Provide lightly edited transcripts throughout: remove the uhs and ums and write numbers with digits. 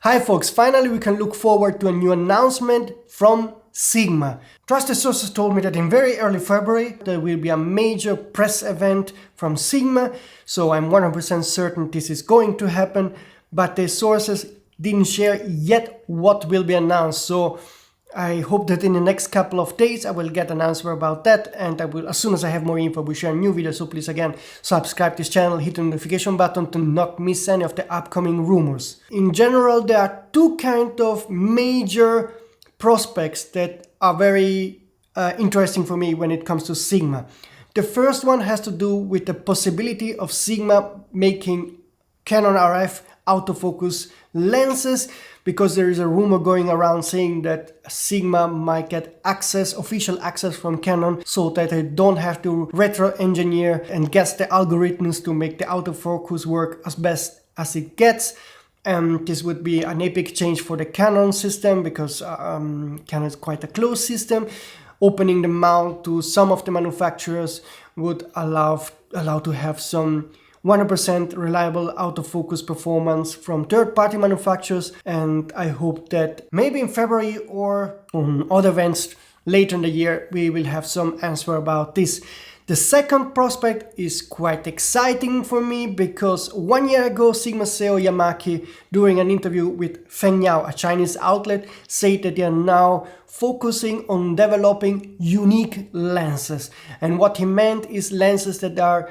Hi folks, finally we can look forward to a new announcement from Sigma. Trusted sources told me that in very early February there will be a major press event from Sigma, so I'm 100% certain this is going to happen, but the sources didn't share yet what will be announced, so I hope that in the next couple of days I will get an answer about that, and I will, as soon as I have more info, we'll share a new video. So please again subscribe to this channel, hit the notification button to not miss any of the upcoming rumors. In general, there are two kind of major prospects that are very interesting for me when it comes to Sigma. The first one has to do with the possibility of Sigma making Canon RF autofocus lenses, because there is a rumor going around saying that Sigma might get official access from Canon, so that they don't have to retro-engineer and guess the algorithms to make the autofocus work as best as it gets. And this would be an epic change for the Canon system, because Canon is quite a closed system. Opening the mount to some of the manufacturers would allow to have some 100% reliable autofocus performance from third-party manufacturers, and I hope that maybe in February or on other events later in the year we will have some answer about this. The second prospect is quite exciting for me, because 1 year ago Sigma CEO Yamaki, during an interview with Fengyao, a Chinese outlet, said that they are now focusing on developing unique lenses, and what he meant is lenses that are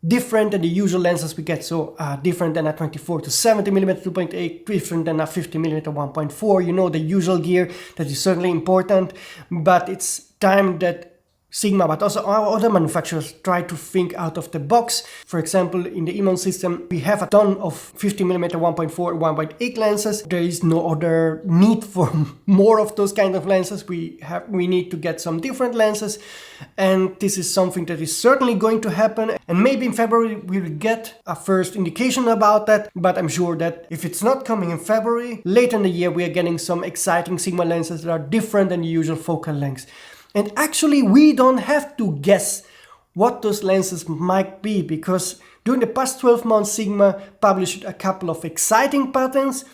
different than the usual lenses we get, so different than a 24 to 70mm 2.8, different than a 50mm 1.4, you know, the usual gear that is certainly important, but it's time that Sigma, but also our other manufacturers, try to think out of the box. For example, in the Iman system, we have a ton of 50mm 1.4, 1.8 lenses. There is no other need for more of those kind of lenses. We need to get some different lenses, and this is something that is certainly going to happen. And maybe in February we will get a first indication about that. But I'm sure that if it's not coming in February, later in the year we are getting some exciting Sigma lenses that are different than the usual focal lengths. And actually we don't have to guess what those lenses might be, because during the past 12 months Sigma published a couple of exciting patents,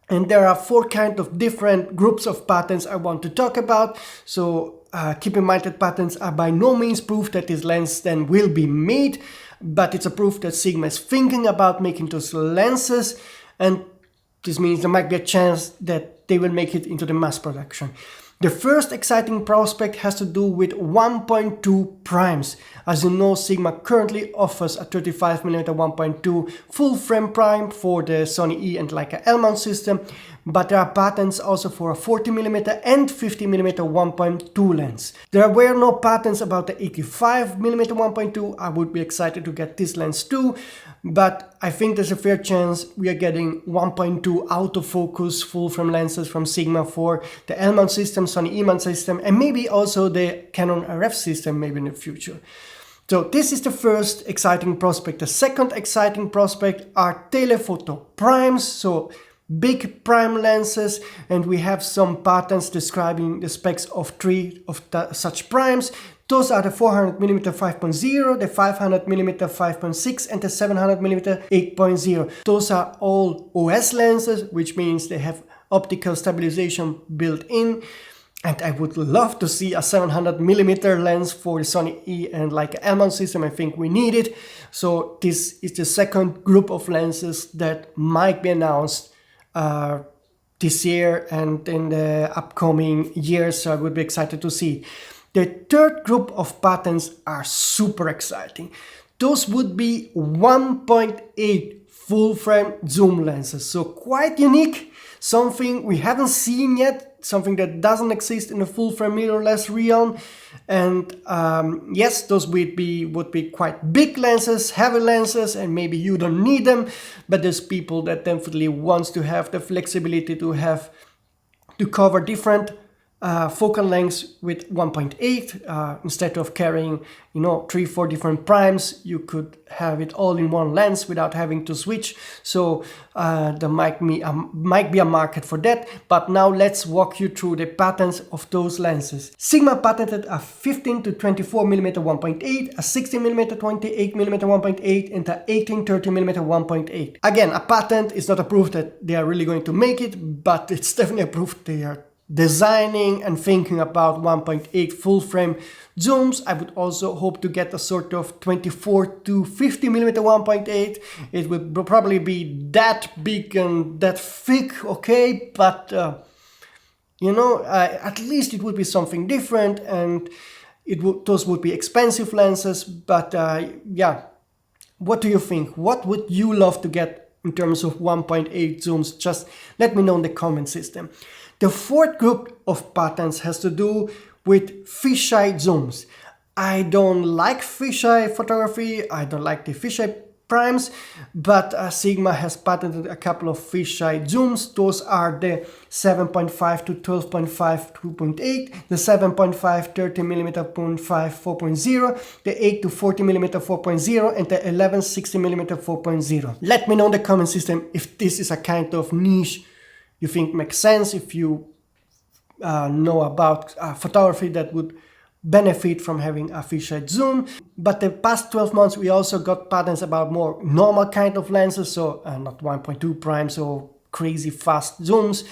and there are 4 kind of different groups of patents I want to talk about. So keep in mind that patents are by no means proof that this lens then will be made, but it's a proof that Sigma is thinking about making those lenses, and this means there might be a chance that they will make it into the mass production. The first exciting prospect has to do with 1.2 primes. As you know, Sigma currently offers a 35mm 1.2 full frame prime for the Sony E and Leica L-mount system, but there are patents also for a 40mm and 50mm 1.2 lens. There were no patents about the 85mm 1.2. I would be excited to get this lens too, but I think there's a fair chance we are getting 1.2 autofocus full frame lenses from Sigma for the L-mount system, Sony E-mount system, and maybe also the Canon RF system maybe in the future. So this is the first exciting prospect. The second exciting prospect are telephoto primes, so big prime lenses, and we have some patents describing the specs of 3 of such primes. Those are the 400mm 5.0, the 500mm 5.6, and the 700mm 8.0. Those are all OS lenses, which means they have optical stabilization built in. And I would love to see a 700mm lens for the Sony E and Leica L-mount system. I think we need it. So this is the second group of lenses that might be announced this year and in the upcoming years. So I would be excited to see. The third group of patents are super exciting. Those would be 1.8 full frame zoom lenses. So quite unique, something we haven't seen yet, something that doesn't exist in the full frame mirrorless realm. And yes, those would be quite big lenses, heavy lenses, and maybe you don't need them, but there's people that definitely wants to have the flexibility to cover different focal lengths with 1.8. Instead of carrying 3-4 different primes, you could have it all in one lens without having to switch. So there might be a market for that. But now let's walk you through the patents of those lenses. Sigma patented a 15 to 24mm 1.8, a 16mm 28mm 1.8, and a 18-30mm 1.8. Again, a patent is not a proof that they are really going to make it, but it's definitely a proof they are designing and thinking about 1.8 full frame zooms. I would also hope to get a sort of 24 to 50mm 1.8. It would probably be that big and that thick, okay, but at least it would be something different, and those would be expensive lenses. But yeah, what do you think? What would you love to get in terms of 1.8 zooms? Just let me know in the comment system. The fourth group of patents has to do with fisheye zooms. I don't like fisheye photography, I don't like the fisheye primes, but Sigma has patented a couple of fisheye zooms. Those are the 7.5 to 12.5 2.8, the 7.5 30mm 0.5 4.0, the 8 to 40mm 4.0, and the 11 60mm 4.0. Let me know in the comment system if this is a kind of niche you think makes sense, if you know about photography that would benefit from having a fisheye zoom. But the past 12 months we also got patents about more normal kind of lenses, so not 1.2 primes or crazy fast zooms.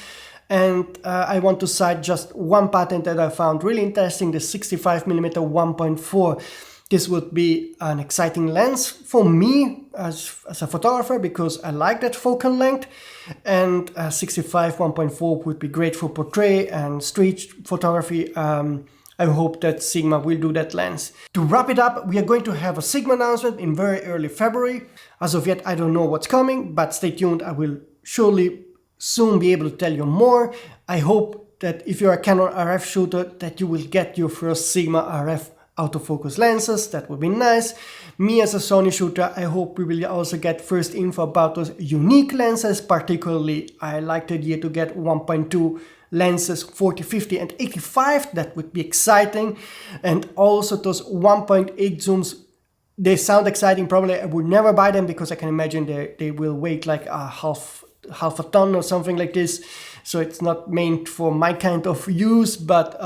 And I want to cite just one patent that I found really interesting, the 65mm 1.4. This would be an exciting lens for me as a photographer because I like that focal length, and 65 1.4 would be great for portrait and street photography. I hope that Sigma will do that lens. To wrap it up, we are going to have a Sigma announcement in very early February. As of yet, I don't know what's coming, but stay tuned. I will surely soon be able to tell you more. I hope that if you're a Canon RF shooter, that you will get your first Sigma RF autofocus lenses. That would be nice. Me as a Sony shooter, I hope we will also get first info about those unique lenses. Particularly, I like the idea to get 1.2 lenses 40, 50 and 85. That would be exciting. And also those 1.8 zooms, they sound exciting. Probably I would never buy them because I can imagine they will weigh like a half a ton or something like this. So it's not meant for my kind of use, but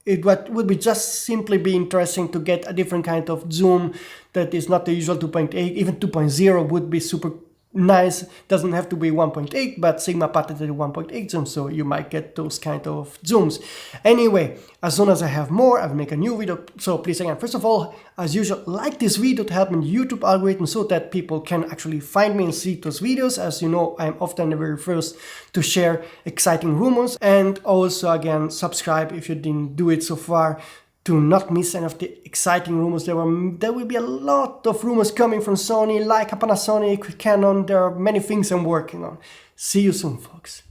it would be just simply be interesting to get a different kind of zoom that is not the usual 2.8. Even 2.0 would be super nice. Doesn't have to be 1.8, but Sigma patented 1.8 zoom, so you might get those kind of zooms. Anyway, as soon as I have more, I will make a new video. So please again, first of all, as usual, like this video to help in the YouTube algorithm so that people can actually find me and see those videos. As you know, I'm often the very first to share exciting rumors. And also again, subscribe if you didn't do it so far, to not miss any of the exciting rumors. There will be a lot of rumors coming from Sony, like Panasonic, Canon. There are many things I'm working on. See you soon, folks.